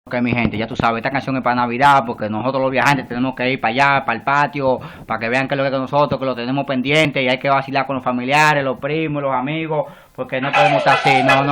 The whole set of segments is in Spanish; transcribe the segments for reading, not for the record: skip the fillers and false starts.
Ok, mi gente, ya tú sabes, esta canción es para Navidad, porque nosotros los viajantes tenemos que ir para allá, para el patio, para que vean que es lo que nosotros, que lo tenemos pendiente, y hay que vacilar con los familiares, los primos, los amigos, porque no podemos estar así, no,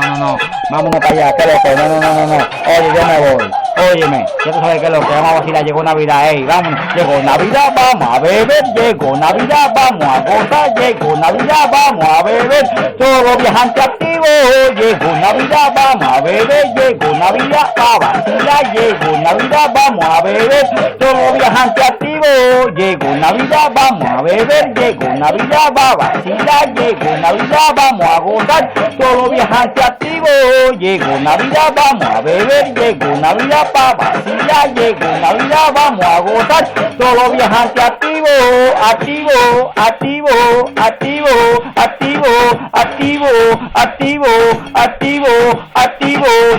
vámonos para allá, que loco, no, oye, yo me voy, óyeme, ya tú sabes que lo que vamos a vacilar, llegó Navidad, vámonos, llegó Navidad, vamos a beber, llegó Navidad, vamos a gozar, llegó Navidad, vamos a beber, todos los viajantes activos, llegó Navidad, vamos a beber, llegó Navidad, para vacilar, llegó Navidad, vamos a beber, todos los viajantes activos, llegó Navidad, vamos a beber, llegó Navidad, va a vacilar, llegó Navidad, vamos a gozar, todos los viajantes activos, llegó Navidad, vamos a beber, llegó Navidad, para vacilar, llegó Navidad, vamos a gozar, todos los viajantes activos, activo,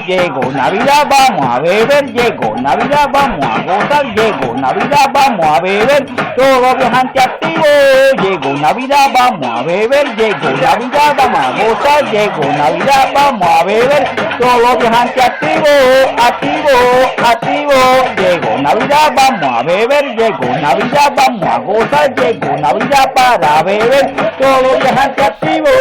llegó Navidad, vamos a beber, llegó Navidad, vamos a gozar, llegó Navidad, vamos a beber, todos los viajantes activos, llegó Navidad, vamos a beber, llegó Navidad, vamos a gozar, llegó Navidad, vamos a beber, todos los viajantes activos, llegó Navidad, vamos a beber, llegó Navidad, vamos a gozar, llegó Navidad para beber, todos los viajantes activos,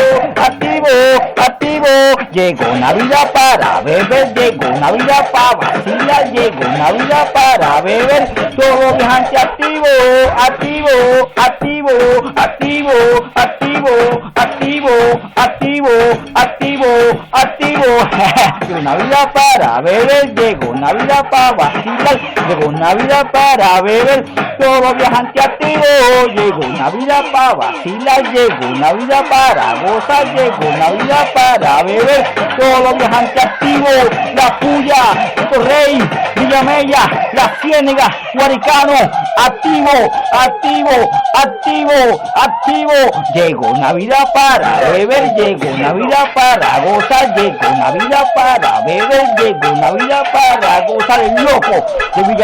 llegó Navidad para beber, llegó Navidad para vacilar, llegó Navidad para beber, todos los viajantes activos, llegó Navidad para beber, llegó Navidad para vacilar, llegó Navidad para beber, todos los viajantes activos, llegó Navidad para vacilar, llegó Navidad para gozar, llegó Navidad para beber, todos los viajantes activos, La Puya, Torrey, Villamella, La Ciénega, Guaricano, activo, llegó Navidad para beber, llegó Navidad para gozar, llegó Navidad para beber, llegó Navidad para gozar, el loco de Villamella.